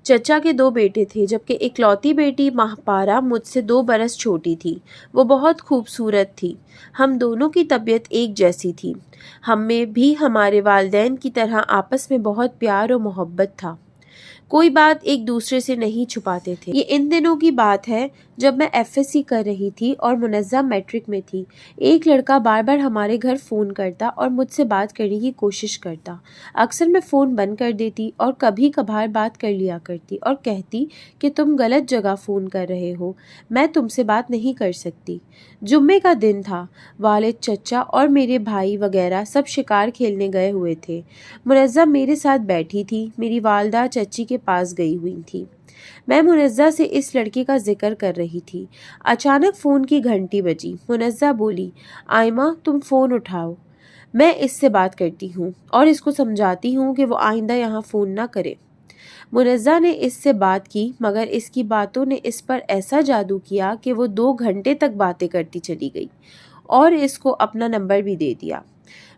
چچا کے 2 بیٹے تھے جبکہ اکلوتی بیٹی ماہپارہ مجھ سے 2 برس چھوٹی تھی۔ وہ بہت خوبصورت تھی۔ ہم دونوں کی طبیعت ایک جیسی تھی۔ ہم میں بھی ہمارے والدین کی طرح آپس میں بہت پیار و محبت تھا۔ کوئی بات ایک دوسرے سے نہیں چھپاتے تھے۔ یہ ان دنوں کی بات ہے جب میں FSC کر رہی تھی اور منزہ میٹرک میں تھی۔ ایک لڑکا بار بار ہمارے گھر فون کرتا اور مجھ سے بات کرنے کی کوشش کرتا۔ اکثر میں فون بند کر دیتی اور کبھی کبھار بات کر لیا کرتی اور کہتی کہ تم غلط جگہ فون کر رہے ہو، میں تم سے بات نہیں کر سکتی۔ جمعے کا دن تھا۔ والد، چچا اور میرے بھائی وغیرہ سب شکار کھیلنے گئے ہوئے تھے۔ منزہ میرے ساتھ بیٹھی تھی۔ میری والدہ چچی کے پاس گئی ہوئی تھی۔ میں منزہ سے اس لڑکے کا ذکر کر رہی تھی۔ اچانک فون کی گھنٹی بجی۔ منزہ بولی، آئمہ تم فون اٹھاؤ، میں اس سے بات کرتی ہوں اور اس کو سمجھاتی ہوں کہ وہ آئندہ یہاں فون نہ کرے۔ منزہ نے اس سے بات کی مگر اس کی باتوں نے اس پر ایسا جادو کیا کہ وہ 2 گھنٹے تک باتیں کرتی چلی گئی اور اس کو اپنا نمبر بھی دے دیا۔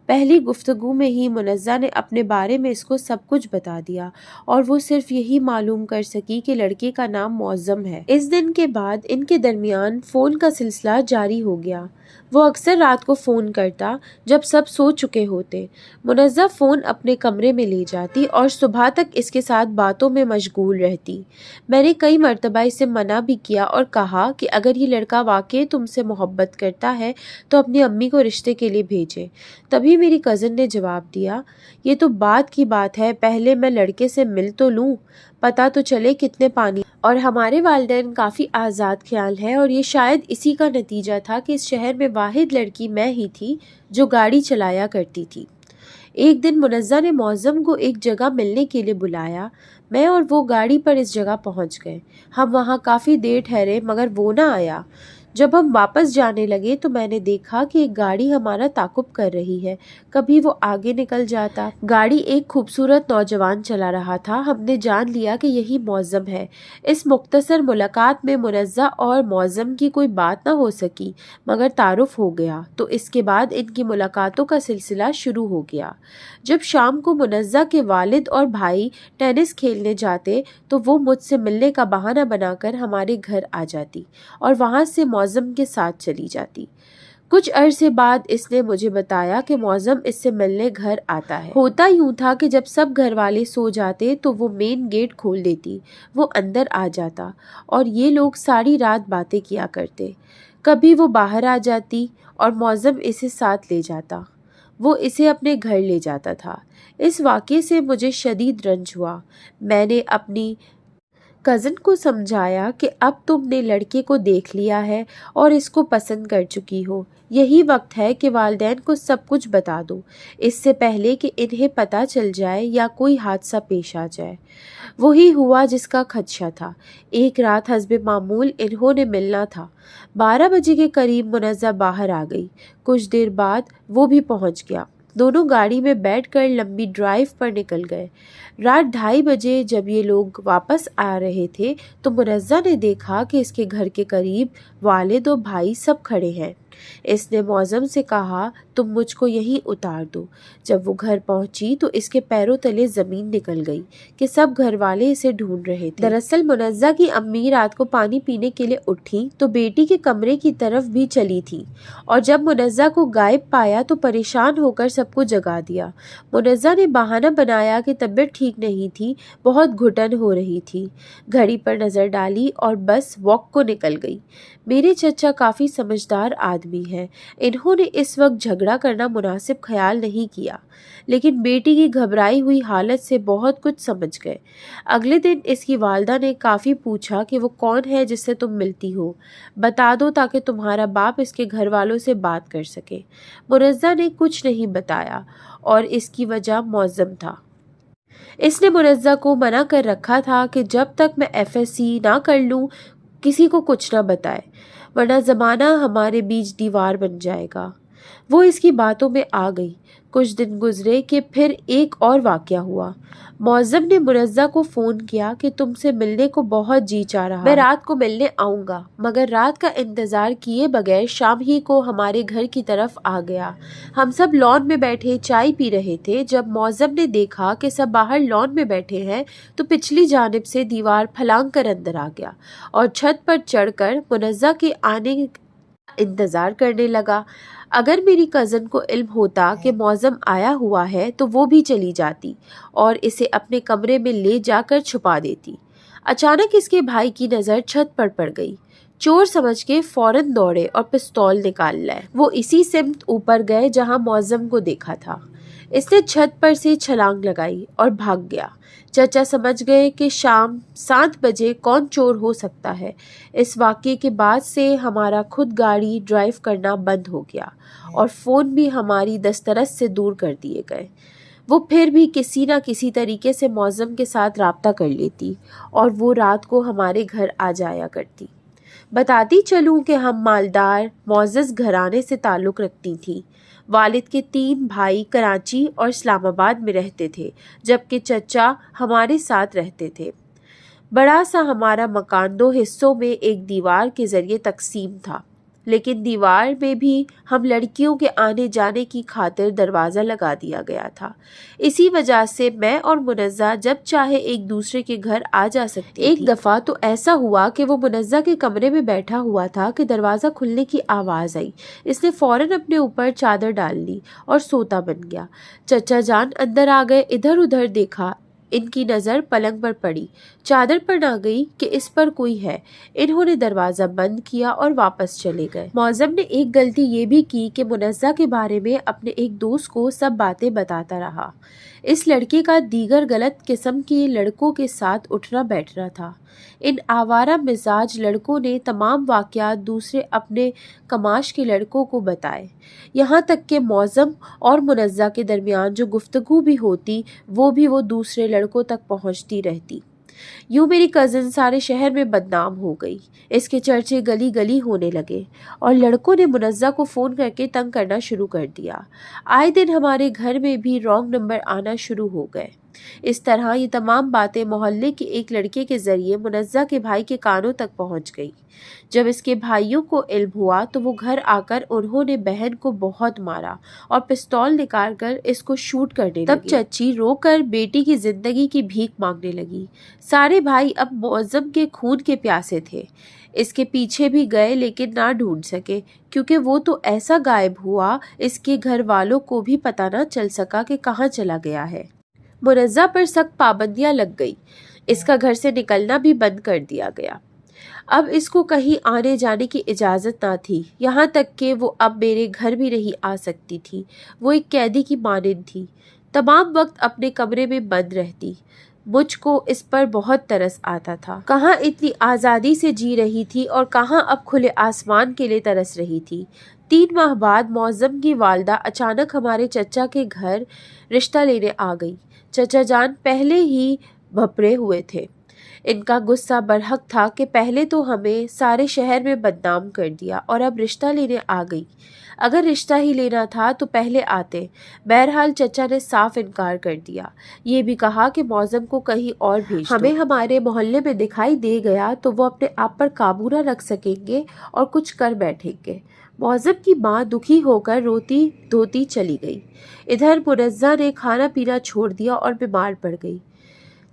پہلی گفتگو میں ہی منزہ نے اپنے بارے میں اس کو سب کچھ بتا دیا اور وہ صرف یہی معلوم کر سکی کہ لڑکے کا نام معظم ہے۔ اس دن کے بعد ان کے درمیان فون کا سلسلہ جاری ہو گیا۔ وہ اکثر رات کو فون کرتا جب سب سو چکے ہوتے۔ منزہ فون اپنے کمرے میں لے جاتی اور صبح تک اس کے ساتھ باتوں میں مشغول رہتی۔ میں نے کئی مرتبہ اسے منع بھی کیا اور کہا کہ اگر یہ لڑکا واقعی تم سے محبت کرتا ہے تو اپنی امی کو رشتے کے لیے بھیجے۔ تبھی میری کزن نے جواب دیا، یہ تو بات کی بات ہے، پہلے میں لڑکے سے مل تو لوں، پتہ تو چلے کتنے پانی۔ اور ہمارے والدین کافی آزاد خیال ہیں اور یہ شاید اسی کا نتیجہ تھا کہ اس شہر میں واحد لڑکی میں ہی تھی جو گاڑی چلایا کرتی تھی۔ ایک دن منزہ نے معظم کو ایک جگہ ملنے کے لیے بلایا۔ میں اور وہ گاڑی پر اس جگہ پہنچ گئے۔ ہم وہاں کافی دیر ٹھہرے مگر وہ نہ آیا۔ جب ہم واپس جانے لگے تو میں نے دیکھا کہ ایک گاڑی ہمارا تعاقب کر رہی ہے۔ کبھی وہ آگے نکل جاتا۔ گاڑی ایک خوبصورت نوجوان چلا رہا تھا۔ ہم نے جان لیا کہ یہی معظم ہے۔ اس مختصر ملاقات میں منزہ اور معظم کی کوئی بات نہ ہو سکی مگر تعارف ہو گیا، تو اس کے بعد ان کی ملاقاتوں کا سلسلہ شروع ہو گیا۔ جب شام کو منزہ کے والد اور بھائی ٹینس کھیلنے جاتے تو وہ مجھ سے ملنے کا بہانہ بنا کر ہمارے گھر آ جاتی اور وہاں سے معظم کے ساتھ چلی جاتی۔ کچھ عرصے بعد اس نے مجھے بتایا کہ معظم اس سے ملنے گھر آتا ہے۔ ہوتا یوں تھا کہ جب سب گھر والے سو جاتے تو وہ مین گیٹ کھول دیتی، وہ اندر آ جاتا اور یہ لوگ ساری رات باتیں کیا کرتے۔ کبھی وہ باہر آ جاتی اور معظم اسے ساتھ لے جاتا، وہ اسے اپنے گھر لے جاتا تھا۔ اس واقعے سے مجھے شدید رنج ہوا۔ میں نے اپنی کزن کو سمجھایا کہ اب تم نے لڑکے کو دیکھ لیا ہے اور اس کو پسند کر چکی ہو، یہی وقت ہے کہ والدین کو سب کچھ بتا دو، اس سے پہلے کہ انہیں پتہ چل جائے یا کوئی حادثہ پیش آ جائے۔ وہی ہوا جس کا خدشہ تھا۔ ایک رات حسب معمول انہوں نے ملنا تھا۔ 12 بجے کے قریب منزہ باہر آ گئی۔ کچھ دیر بعد وہ بھی پہنچ گیا۔ دونوں گاڑی میں بیٹھ کر لمبی ڈرائیو پر نکل گئے۔ رات 2:30 بجے جب یہ لوگ واپس آ رہے تھے تو منزہ نے دیکھا کہ اس کے گھر کے قریب والد و بھائی سب کھڑے ہیں۔ اس نے معظم سے کہا، تم مجھ کو یہیں اتار دو۔ جب وہ گھر پہنچی تو اس کے پیروں تلے زمین نکل گئی کہ سب گھر والے اسے ڈھونڈ رہے تھے۔ دراصل منزہ کی امی رات کو پانی پینے کے لیے اٹھی تو بیٹی کے کمرے کی طرف بھی چلی تھی اور جب منزہ کو غائب پایا تو پریشان ہو کر سب کو جگا دیا۔ منزہ نے بہانہ بنایا کہ طبیعت ٹھیک نہیں تھی، بہت گھٹن ہو رہی تھی۔ گھڑی پر نظر ڈالی اور بس واک کو نکل گئی۔ میرے چچا کافی سمجھدار آدمی ہیں، انہوں نے اس وقت جھگڑا کرنا مناسب خیال نہیں کیا، لیکن بیٹی کی گھبرائی ہوئی حالت سے بہت کچھ سمجھ گئے۔ اگلے دن اس کی والدہ نے کافی پوچھا کہ وہ کون ہے جس سے تم ملتی ہو، بتا دو تاکہ تمہارا باپ اس کے گھر والوں سے بات کر سکے۔ منزہ نے کچھ نہیں بتایا اور اس کی وجہ معظم تھا۔ اس نے منزہ کو منع کر رکھا تھا کہ جب تک میں FSC نہ کر لوں کسی کو کچھ نہ بتائے، ورنہ زمانہ ہمارے بیچ دیوار بن جائے گا۔ وہ اس کی باتوں میں آ گئی۔ कुछ दिन गुजरे कि फिर एक और वाकया हुआ। मौज़म ने मुनज़्ज़ा को फ़ोन किया कि तुमसे मिलने को बहुत जी चाह रहा, मैं रात को मिलने आऊँगा। मगर रात का इंतज़ार किए बगैर शाम ही को हमारे घर की तरफ आ गया। हम सब लॉन में बैठे चाय पी रहे थे। जब मौज़म ने देखा कि सब बाहर लॉन में बैठे हैं तो पिछली जानिब से दीवार फलांग कर अंदर आ गया और छत पर चढ़कर मुनज़्ज़ा के आने इंतज़ार करने लगा। अगर मेरी कज़न को इल्म होता कि मौज़म आया हुआ है तो वो भी चली जाती और इसे अपने कमरे में ले जाकर छुपा देती। अचानक इसके भाई की नज़र छत पर पड़ गई। चोर समझ के फौरन दौड़े और पिस्तौल निकाल लाए। वो इसी सिमत ऊपर गए जहां मौज़म को देखा था। इसने छत पर से छलांग लगाई और भाग गया। चचा समझ गए कि शाम 7 बजे कौन चोर हो सकता है। इस वाक़ये के बाद से हमारा खुद गाड़ी ड्राइव करना बंद हो गया और फ़ोन भी हमारी दस्तरस से दूर कर दिए गए। वो फिर भी किसी न किसी तरीके से मौज़म के साथ राब्ता कर लेती और वो रात को हमारे घर आ जाया करती। बताती चलूं कि हम मालदार मोअज़्ज़ज़ घराने से ताल्लुक़ रखती थीं। वालिद के 3 भाई कराची और इस्लामाबाद में रहते थे, जबकि चचा हमारे साथ रहते थे। बड़ा सा हमारा मकान 2 हिस्सों में एक दीवार के ज़रिए तकसीम था, लेकिन दीवार में भी हम लड़कियों के आने जाने की खातिर दरवाज़ा लगा दिया गया था। इसी वजह से मैं और मुनज़्ज़ा जब चाहे एक दूसरे के घर आ जा सकती थी। एक दफ़ा तो ऐसा हुआ कि वो मुनज़्ज़ा के कमरे में बैठा हुआ था कि दरवाज़ा खुलने की आवाज़ आई। इसने फ़ौरन अपने ऊपर चादर डाल ली और सोता बन गया। चचा जान अंदर आ गए। इधर उधर देखा, इनकी नज़र पलंग पर पड़ी। चादर पर ना गई कि इस पर कोई है। इन्होंने दरवाज़ा बंद किया और वापस चले गए। मौज़म ने एक गलती ये भी की कि मुनज़्ज़ा के बारे में अपने एक दोस्त को सब बातें बताता रहा। इस लड़के का दीगर गलत किस्म के लड़कों के साथ उठना बैठना था। इन आवारा मिजाज लड़कों ने तमाम वाक़यात दूसरे अपने कमाश के लड़कों को बताए। यहाँ तक कि मौज़म और मुनज़्ज़ा के दरमियान जो गुफ्तगू भी होती वो दूसरे लड़कों तक पहुँचती रहती। यूँ मेरी कज़न सारे शहर में बदनाम हो गई। इसके चर्चे गली गली होने लगे और लड़कों ने मुनज़्ज़ा को फ़ोन करके तंग करना शुरू कर दिया। आए दिन हमारे घर में भी रॉन्ग नंबर आना शुरू हो गए। इस तरह ये तमाम बातें मोहल्ले के एक लड़के के ज़रिए मुनज़्ज़ा के भाई के कानों तक पहुंच गई। जब इसके भाइयों को इल्म हुआ तो वो घर आकर उन्होंने बहन को बहुत मारा और पिस्तौल निकालकर इसको शूट करने लगे। तब चच्ची रोकर बेटी की ज़िंदगी की भीख मांगने लगी। सारे भाई अब मौज़म के खून के प्यासे थे। इसके पीछे भी गए लेकिन ना ढूंढ सके, क्योंकि वो तो ऐसा गायब हुआ इसके घर वालों को भी पता ना चल सका कि कहाँ चला गया है। मुनज़्ज़ा पर सख्त पाबंदियां लग गई। इसका घर से निकलना भी बंद कर दिया गया। अब इसको कहीं आने जाने की इजाज़त ना थी। यहाँ तक कि वो अब मेरे घर भी नहीं आ सकती थी। वो एक कैदी की मानिंद थी। तमाम वक्त अपने कमरे में बंद रहती। मुझको इस पर बहुत तरस आता था। कहाँ इतनी आज़ादी से जी रही थी और कहाँ अब खुले आसमान के लिए तरस रही थी। 3 माह बाद मौज़म की वालदा अचानक हमारे चचा के घर रिश्ता लेने आ गई। चचा जान पहले ही भपड़े हुए थे। इनका गुस्सा बरहक था कि पहले तो हमें सारे शहर में बदनाम कर दिया और अब रिश्ता लेने आ गई। अगर रिश्ता ही लेना था तो पहले आते। बहरहाल चचा ने साफ इनकार कर दिया। ये भी कहा कि मौज़म को कहीं और भेज दो। हमें हमारे मोहल्ले में दिखाई दे गया तो वो अपने आप पर काबू न रख सकेंगे और कुछ कर बैठेंगे। मौज़म की माँ दुखी होकर रोती धोती चली गई। इधर मुनज़्ज़ा ने खाना पीना छोड़ दिया और बीमार पड़ गई।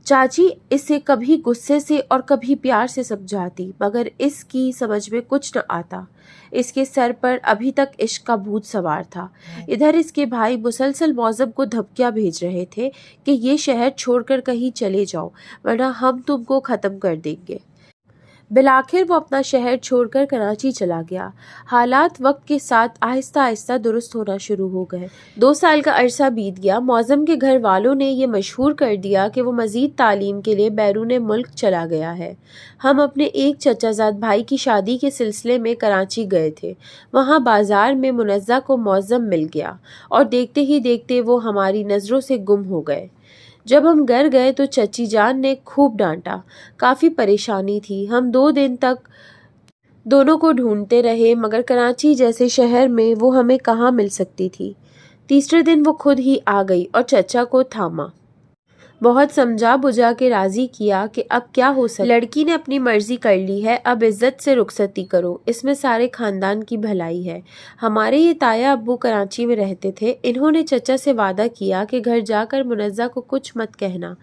चाची इसे कभी गुस्से से और कभी प्यार से समझाती, मगर इसकी समझ में कुछ न आता। इसके सर पर अभी तक इश्क का भूत सवार था। इधर इसके भाई मुसलसल मौज़म को धमकियां भेज रहे थे कि ये शहर छोड़कर कहीं चले जाओ वरना हम तुमको ख़त्म कर देंगे। बिलाखिर वो अपना शहर छोड़कर कराची चला गया। हालात वक्त के साथ आहिस्ता आहिस्ता दुरुस्त होना शुरू हो गए। 2 साल का अरसा बीत गया। मौज़म के घर वालों ने ये मशहूर कर दिया कि वो मज़ीद तालीम के लिए बैरून मुल्क चला गया है। हम अपने एक चचाजाद भाई की शादी के सिलसिले में कराची गए थे। वहाँ बाज़ार में मुनज़्ज़ा को मौज़म मिल गया और देखते ही देखते वो हमारी नज़रों से गुम हो गए। जब हम घर गए तो चची जान ने खूब डांटा। काफ़ी परेशानी थी। हम 2 दिन तक दोनों को ढूंढते रहे, मगर कराची जैसे शहर में वो हमें कहाँ मिल सकती थी। तीसरे दिन वो खुद ही आ गई और चचा को थामा, बहुत समझा बुझा के राजी किया कि अब क्या हो सकता, लड़की ने अपनी मर्जी कर ली है, अब इज्जत से रुखसती करो, इसमें सारे खानदान की भलाई है। हमारे ये ताया अब्बू कराची में रहते थे, इन्होंने चचा से वादा किया कि घर जाकर मुनज़्ज़ा को कुछ मत कहना,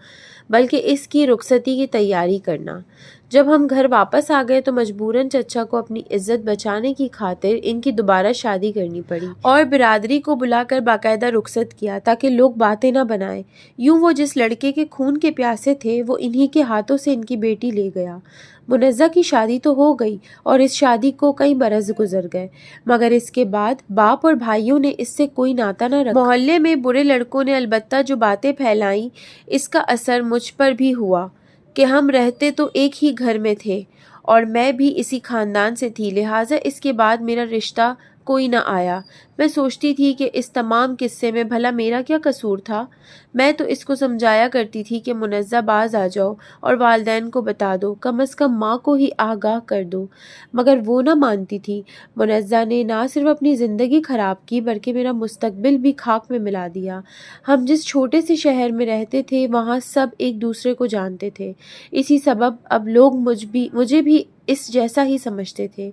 बल्कि इसकी रुखसती की तैयारी करना। जब हम घर वापस आ गए तो मजबूरन चचा को अपनी इज्जत बचाने की खातिर इनकी दोबारा शादी करनी पड़ी और बिरादरी को बुलाकर बाकायदा रुखसत किया ताकि लोग बातें ना बनाएं। यूं वो जिस लड़के के खून के प्यासे थे वो इन्हीं के हाथों से इनकी बेटी ले गया। मुनज़्ज़ा की शादी तो हो गई और इस शादी को कई बरस गुजर गए, मगर इसके बाद बाप और भाइयों ने इससे कोई नाता न रखा। मोहल्ले में बुरे लड़कों ने अलबत्ता जो बातें फैलाई, इसका असर मुझ पर भी हुआ कि हम रहते तो एक ही घर में थे और मैं भी इसी खानदान से थी, लिहाजा इसके बाद मेरा रिश्ता कोई ना आया। मैं सोचती थी कि इस तमाम किस्से में भला मेरा क्या कसूर था। मैं तो इसको समझाया करती थी कि मुनज़्ज़ा बाज आ जाओ और वालिदैन को बता दो, कम अज़ कम माँ को ही आगाह कर दो, मगर वो ना मानती थी। मुनज़्ज़ा ने ना सिर्फ अपनी ज़िंदगी ख़राब की बल्कि मेरा मुस्तकबिल भी खाक में मिला दिया। हम जिस छोटे से शहर में रहते थे वहाँ सब एक दूसरे को जानते थे, इसी सबब अब लोग मुझे भी इस जैसा ही समझते थे।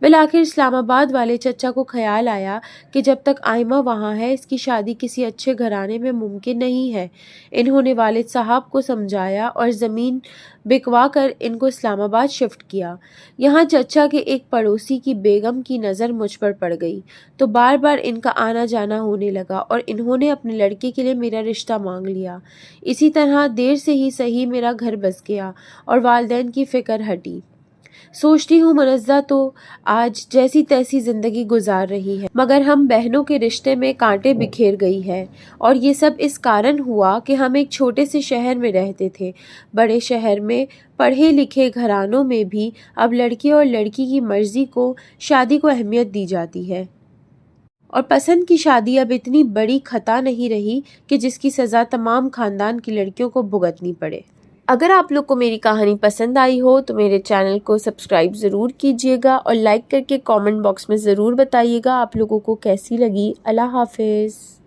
बिलाखिर इस्लामाबाद वाले चचा को ख्याल आया कि जब तक आइमा वहाँ है इसकी शादी किसी अच्छे घराने में मुमकिन नहीं है। इन्होंने वालिद साहब को समझाया और ज़मीन बिकवा कर इनको इस्लामाबाद शिफ्ट किया। यहाँ चचा के एक पड़ोसी की बेगम की नज़र मुझ पर पड़ गई तो बार बार इनका आना जाना होने लगा और इन्होंने अपने लड़के के लिए मेरा रिश्ता मांग लिया। इसी तरह देर से ही सही मेरा घर बस गया और वालिदैन की फ़िक्र हटी। सोचती हूँ मुनज़्ज़ा तो आज जैसी तैसी ज़िंदगी गुजार रही है, मगर हम बहनों के रिश्ते में कांटे बिखेर गई है। और ये सब इस कारण हुआ कि हम एक छोटे से शहर में रहते थे। बड़े शहर में पढ़े लिखे घरानों में भी अब लड़के और लड़की की मर्ज़ी को शादी को अहमियत दी जाती है और पसंद की शादी अब इतनी बड़ी खता नहीं रही कि जिसकी सज़ा तमाम खानदान की लड़कियों को भुगतनी पड़े। अगर आप लोग को मेरी कहानी पसंद आई हो तो मेरे चैनल को सब्सक्राइब ज़रूर कीजिएगा और लाइक करके कमेंट बॉक्स में ज़रूर बताइएगा आप लोगों को कैसी लगी। अल्लाह हाफिज़।